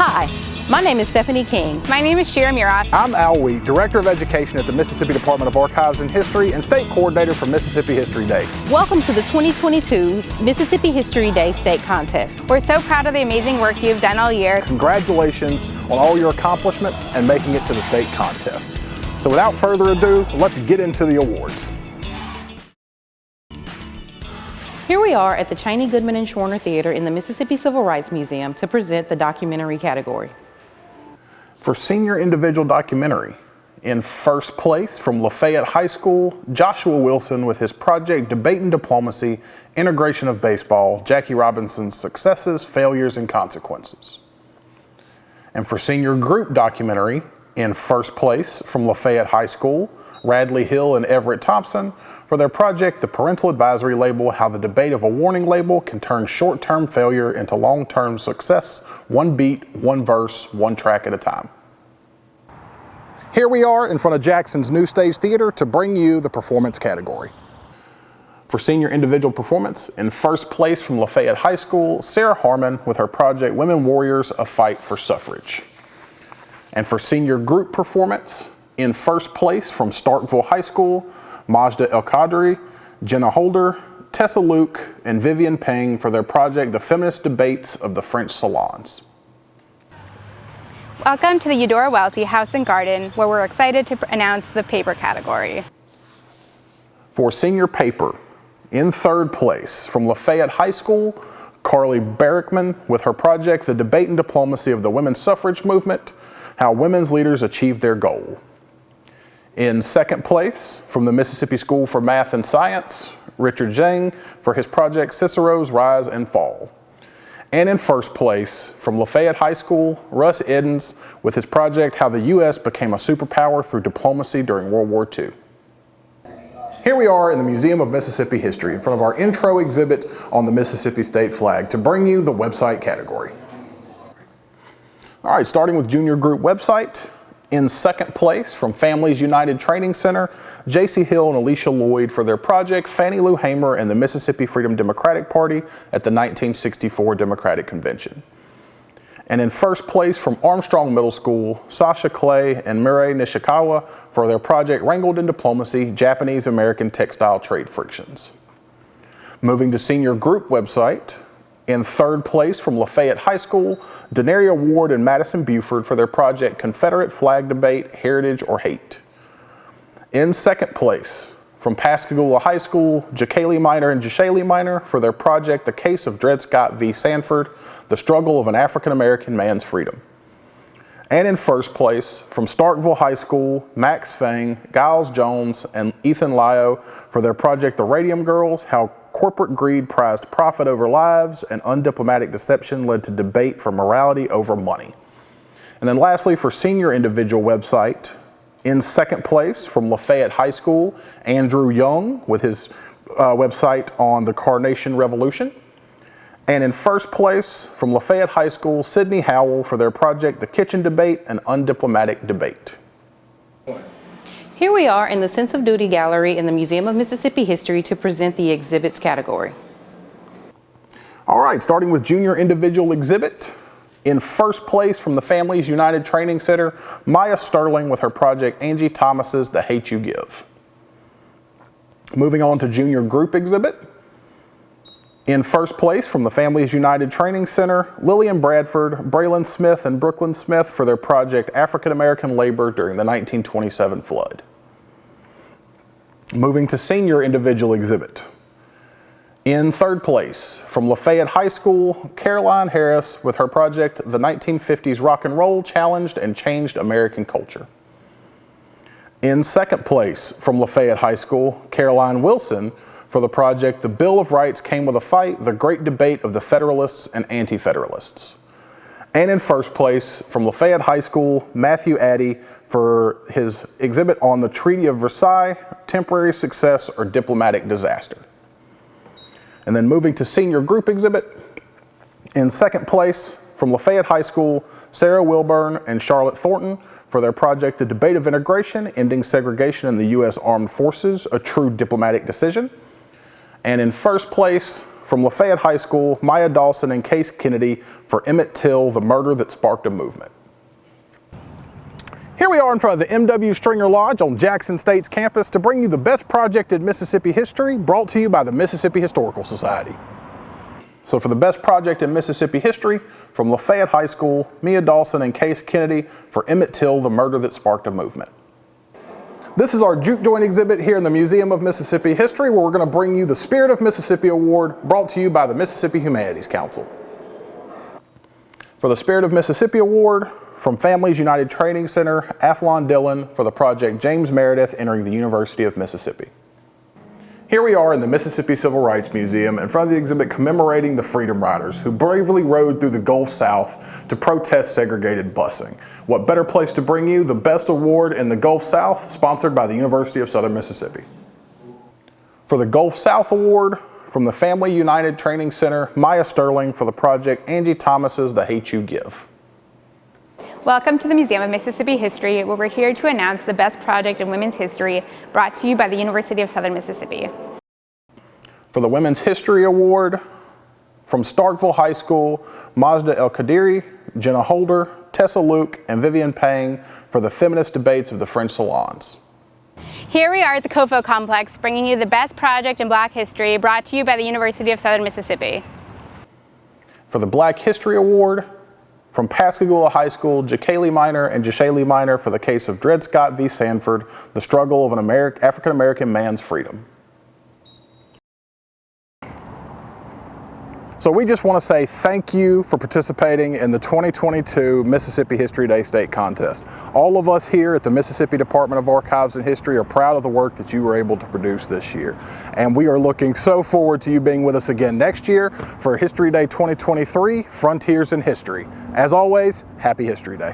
Hi, my name is Stephanie King. My name is Shira Murat. I'm Al Wheat, Director of Education at the Mississippi Department of Archives and History and State Coordinator for Mississippi History Day. Welcome to the 2022 Mississippi History Day State Contest. We're so proud of the amazing work you've done all year. Congratulations on all your accomplishments and making it to the state contest. So without further ado, let's get into the awards. Here we are at the Cheney Goodman and Schwerner Theater in the Mississippi Civil Rights Museum to present the documentary category. For Senior Individual Documentary, in first place from Lafayette High School, Joshua Wilson with his project Debate and Diplomacy, Integration of Baseball, Jackie Robinson's Successes, Failures, and Consequences. And for Senior Group Documentary, in first place from Lafayette High School, Radley Hill and Everett Thompson for their project The Parental Advisory Label, How the Debate of a Warning Label Can Turn Short-Term Failure into Long-Term Success, One Beat, One Verse, One Track at a Time. Here we are in front of Jackson's New Stage Theater to bring you the performance category. For Senior Individual Performance, in first place from Lafayette High School, Sarah Harmon with her project Women Warriors, A Fight for Suffrage. And for Senior Group Performance, in first place from Starkville High School, Majda El Qadri, Jenna Holder, Tessa Luke, and Vivian Peng for their project The Feminist Debates of the French Salons. Welcome to the Eudora Welty House and Garden, where we're excited to announce the paper category. For Senior Paper, in third place from Lafayette High School, Carly Barrickman with her project The Debate and Diplomacy of the Women's Suffrage Movement, How Women's Leaders Achieved Their Goal. In second place, from the Mississippi School for Math and Science, Richard Zhang for his project Cicero's Rise and Fall. And in first place, from Lafayette High School, Russ Edens with his project How the U.S. Became a Superpower Through Diplomacy During World War II. Here we are in the Museum of Mississippi History in front of our intro exhibit on the Mississippi State flag to bring you the website category. All right, starting with Junior Group Website. In second place from Families United Training Center, J.C. Hill and Alicia Lloyd for their project Fannie Lou Hamer and the Mississippi Freedom Democratic Party at the 1964 Democratic Convention. And in first place from Armstrong Middle School, Sasha Clay and Mireille Nishikawa for their project Wrangled in Diplomacy, Japanese-American Textile Trade Frictions. Moving to Senior Group Website, in third place from Lafayette High School, Denaria Ward and Madison Buford for their project Confederate Flag Debate, Heritage or Hate. In second place from Pascagoula High School, Jacaley Minor and Jashaylee Minor for their project The Case of Dred Scott v. Sanford, The Struggle of an African-American Man's Freedom. And in first place from Starkville High School, Max Fang, Giles Jones, and Ethan Lyo for their project The Radium Girls, How Corporate Greed Prized Profit Over Lives and Undiplomatic Deception Led to Debate for Morality Over Money. And then lastly, for Senior Individual Website, in second place from Lafayette High School, Andrew Young with his website on the Carnation Revolution. And in first place from Lafayette High School, Sidney Howell for their project The Kitchen Debate and Undiplomatic Debate. Here we are in the Sense of Duty Gallery in the Museum of Mississippi History to present the exhibits category. All right, starting with Junior Individual Exhibit. In first place from the Families United Training Center, Maya Sterling with her project Angie Thomas's The Hate You Give. Moving on to Junior Group Exhibit. In first place from the Families United Training Center, Lillian Bradford, Braylon Smith, and Brooklyn Smith for their project African American Labor During the 1927 Flood. Moving to Senior Individual Exhibit. In third place from Lafayette High School, Caroline Harris with her project The 1950s Rock and Roll Challenged and Changed American Culture. In second place from Lafayette High School, Caroline Wilson for the project The Bill of Rights Came with a Fight, The Great Debate of the Federalists and Anti-Federalists. And in first place from Lafayette High School, Matthew Addy for his exhibit on the Treaty of Versailles, Temporary Success or Diplomatic Disaster. And then moving to Senior Group Exhibit, in second place from Lafayette High School, Sarah Wilburn and Charlotte Thornton for their project The Debate of Integration, Ending Segregation in the U.S. Armed Forces, A True Diplomatic Decision. And in first place from Lafayette High School, Maya Dawson and Case Kennedy for Emmett Till, the murder that sparked a movement. Here we are in front of the M.W. Stringer Lodge on Jackson State's campus to bring you the best project in Mississippi history, brought to you by the Mississippi Historical Society. So for the best project in Mississippi history, from Lafayette High School, Maya Dawson and Case Kennedy for Emmett Till, the murder that sparked a movement. This is our Juke Joint exhibit here in the Museum of Mississippi History, where we're going to bring you the Spirit of Mississippi Award, brought to you by the Mississippi Humanities Council. For the Spirit of Mississippi Award, from Families United Training Center, Athlon Dillon for the project James Meredith Entering the University of Mississippi. Here we are in the Mississippi Civil Rights Museum in front of the exhibit commemorating the Freedom Riders who bravely rode through the Gulf South to protest segregated busing. What better place to bring you the best award in the Gulf South, sponsored by the University of Southern Mississippi. For the Gulf South Award, from the Family United Training Center, Maya Sterling for the project Angie Thomas's The Hate You Give. Welcome to the Museum of Mississippi History, where we're here to announce the best project in women's history, brought to you by the University of Southern Mississippi. For the Women's History Award, from Starkville High School, Majda El-Kadiri, Jenna Holder, Tessa Luke, and Vivian Pang for the feminist debates of the French salons. Here we are at the Kofo Complex, bringing you the best project in Black history, brought to you by the University of Southern Mississippi. For the Black History Award, from Pascagoula High School, Jacaylee Minor and Jashaylee Minor for the case of Dred Scott v. Sanford, the struggle of an African-American man's freedom. So we just want to say thank you for participating in the 2022 Mississippi History Day State Contest. All of us here at the Mississippi Department of Archives and History are proud of the work that you were able to produce this year. And we are looking so forward to you being with us again next year for History Day 2023, Frontiers in History. As always, happy History Day.